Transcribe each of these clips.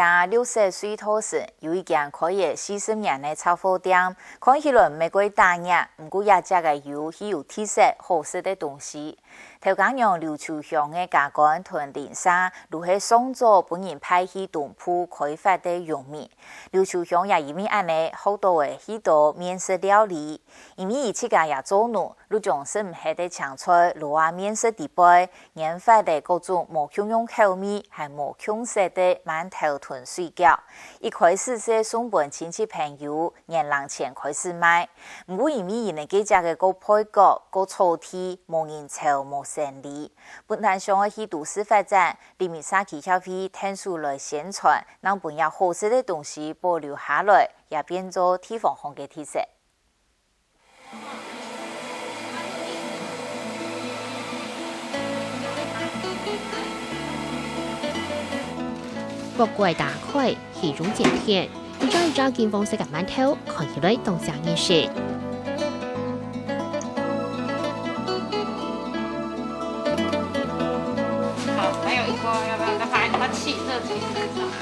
家60岁托时，有一间开业40年的炒货店，看起来玫瑰大热，不过也加个有特色好食的东西。头家让刘秋香的家干同林莎，如是创造本人派去东铺开发的用米。刘秋香也因为安尼，好多的许多面食料理，因为伊自家也做奴，如种是唔系的青菜、罗啊面食底杯，研发的各种无香用口味，还无香色的馒头豚水饺。一开始是送本亲戚朋友，年人前开始卖，不过因为伊呢几家的个配角、个草地，无人潮、无生意。本摊上的去都市发展，里面啥企业会听数来宣传，让本有好食的东西保留下来，也变做地方上的特色。不过打开，喜中见甜，一张一张金黄色的馒头，看起来动像意识。好，还有一锅，要不要再拍？它气热气热上来。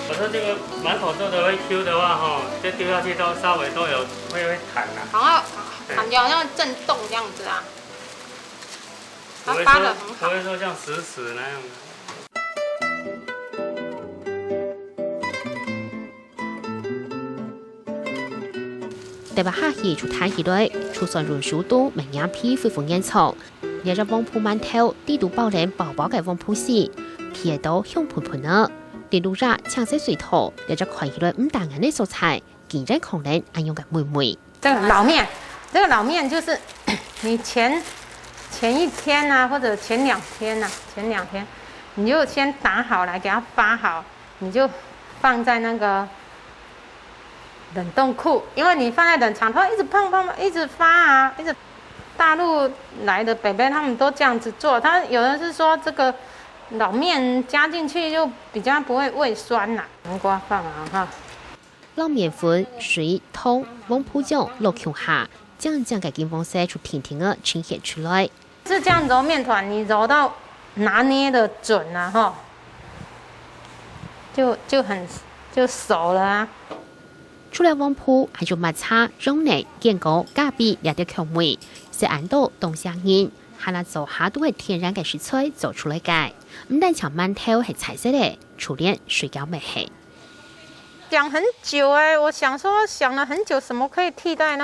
我说这个馒头做的会 Q 的话，哈，这丢下去都稍微都有会弹啊。好，感觉好像震动这样子啊。它发的很好。不会说像死那样的。台北下起出摊起来，出上润熟度，明眼皮恢复烟草。连着旺铺馒头，地度包连薄薄嘅旺铺丝，皮都香喷喷的。连路上青色水土，连着看起来唔大眼的蔬菜，竟然可能安用嘅妹妹。这个老面，这个老面就是你前一天啊，或者前2天啊，你就先打好来，给它发好，你就放在那个冷冻库，因为你放在冷藏，它一直胖，一直发啊，一直。大陆来的北北他们都这样子做，他有人是说这个老面加进去就比较不会胃酸啦。黄瓜放啊哈，老面粉、水、汤、往铺酱落芎下，将嘅金黄色出甜甜的呈现出来。是这样揉面团，你揉到拿捏的准啊哈，就熟了啊。除了旺铺，还有抹茶、肉泥、健糕、咖喱两条口味，是按到东乡人，还能做下都系天然嘅食材做出来嘅。唔但像馒头系彩色嘅，初恋水饺没系。想很久我想了很久，什么可以替代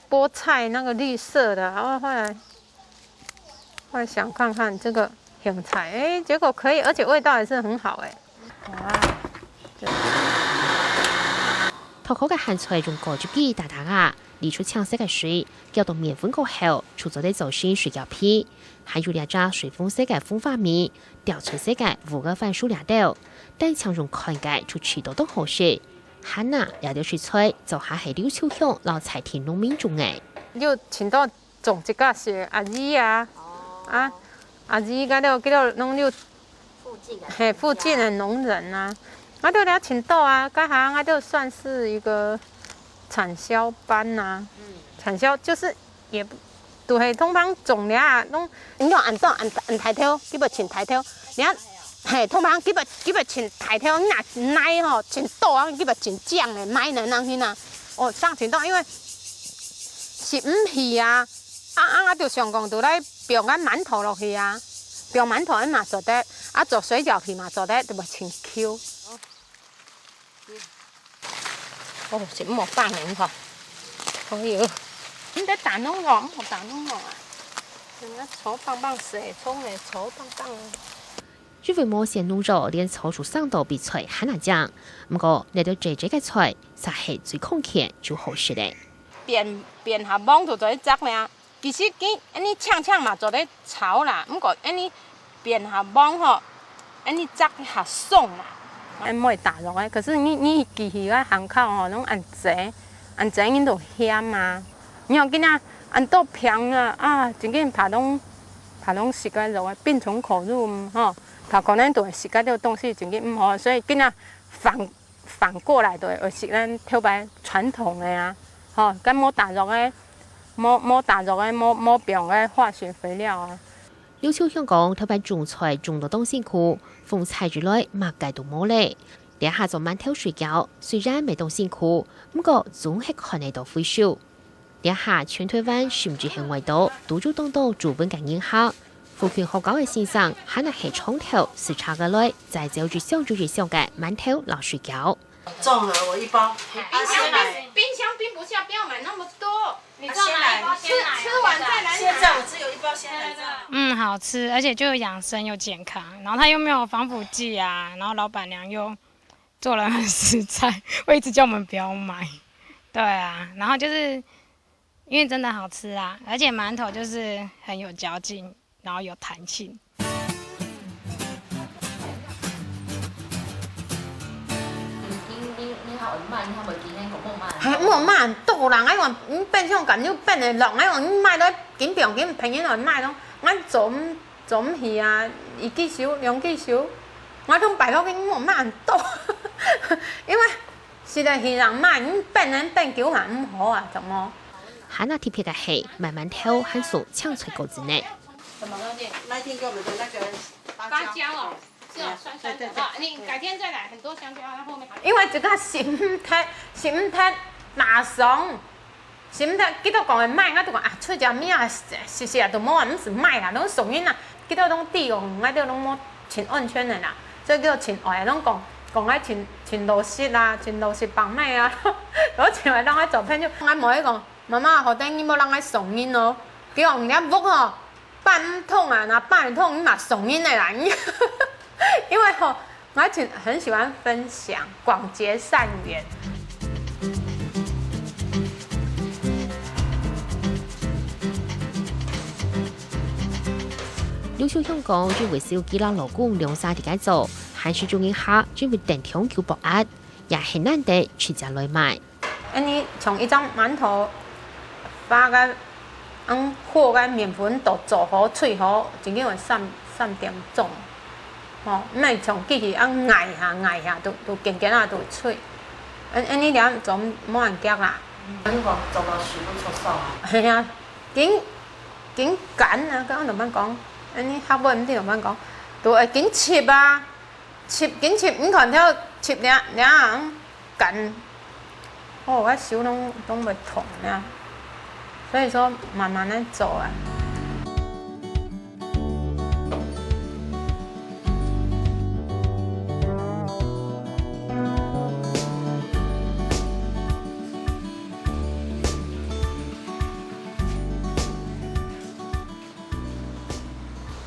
菠菜那个绿色的，然后后来想看看这个香菜，结果可以，而且味道也是很好哇。头壳嘅咸菜用果汁机打啊，沥出青色嘅水，搅到面粉過後，出咗啲做成水餃皮，還有兩隻水風色嘅風花面，調出色嘅五個番薯兩刀，但常用看嘅出許多都好食。喊啊，兩條水菜就下係劉秋香老菜田農民種嘅。就請到種一個是阿姨啊，阿姨嗰度叫做弄了附近的農人啊。我都了請到啊，嗰下我都算是一個產銷班啊。產銷就是也不，都係通常種了啊，攏你按抬頭，基本請抬頭，你看，通常基本請抬頭，你若奶吼請豆啊，基本請醬的奶能讓去哪？上請豆，因為是唔係啊，我就上講就來標個饅頭落去啊，標饅頭嘛做得，做水餃皮嘛做得，就咪請 Q。是唔好放人嗬，可以。你得打弄哦，唔好打弄哦啊！人家炒棒棒水葱嘞，炒棒棒。因為冇鮮濃肉，連炒出上道比菜還難講。不過嚟到這個菜，實係最空氣就好食咧。變下網就做啲汁咧，其實你嗆嘛做啲炒啦，不過你變下網嗬，你汁下鬆啦。唔會打落可是你記起個巷口吼，攏按這因都險啊！你要見啊，按到平啊，真緊爬攏食個肉病從口入吼，爬可能都會食個啲東西真緊唔好，所以見啊反過來就會食咱特別傳統的啊，吼，咁冇打入嘅，冇標嘅化學肥料啊。刘秋香港特别种菜种到东辛苦，风采之类物价都冇咧。两下做饅頭水餃，雖然未到辛苦，不過總係看得到恢復。兩下全台灣甚至係外島，都做當到主本嘅影響。附近學校嘅先生，可能係從頭視察嘅來，再走住上嘅饅頭撈水餃。重了我一包。冰箱冰不下，不要買那麼多。你知道哪一包吃完再來。現在我只有一包鮮奶醬。好吃，而且就養生又健康，然後它又沒有防腐劑啊，然後老闆娘又做得很實在，會一直叫我們不要買。對啊，然後就是因為真的好吃啊，而且饅頭就是很有嚼勁，然後有彈性。係我買人多人，我變相咁要變嚟落，我買到幾條幾平嘢來買咯，我做唔起啊，1幾少2幾少，我通擺到我買人多，因為實在係人買，變叫人唔好啊，怎麼？哈那特別嘅係買饅頭和所搶出購之內。什麼東西？那天給我們的那個芭蕉哦。是哦，酸酸的。你改天再來，很多香蕉喺後面。因為這個心態拿爽，心態幾多講嘅買，我都講啊，出隻咩啊，實都冇話唔是買啦，攏屬於啦，幾多攏地哦，我哋攏冇穿安全嘅啦，所以叫穿外，攏講喺穿螺絲啦，穿螺絲綁咩啊，攞穿外當喺做片就，我冇喺講，媽媽後頂你冇讓佢送煙咯，叫人家屋哦，半桶啊，那半桶你嘛送煙嚟啦。因為我很喜歡分享，廣結善緣。劉秋香講，最為小基拉老公兩沙地解做，還是中意下，最為電筒叫博壓，也係難得出價來賣。你從一張饅頭發個和個麵粉都做好脆好，已經有3點鐘。哦，唔係從機器捱下，都勁啊，都脆。你點做冇人夾啦？你講做到水都出手啊？係啊，緊緊啊！剛剛同班講，你客戶唔知同班講，都係緊切啊，緊切，唔看條切兩緊，我手都會痛啊，所以說慢慢嚟做啊。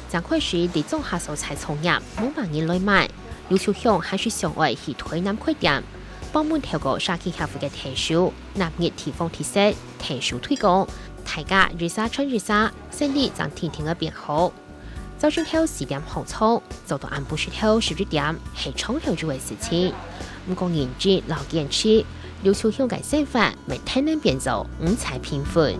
正開始地種下蔬菜創業，冇萬人來買。劉秋香還是上外去推南開店，幫忙透過社區客戶嘅提數，納入地方特色，提數推廣，大家日沙春日沙，生意就天天嘅變好。早上頭10點紅蔥，做到晏晡時頭11點，係從頭做嘅事情。唔講認真，老堅持，劉秋香嘅生活咪天天變做五彩繽紛。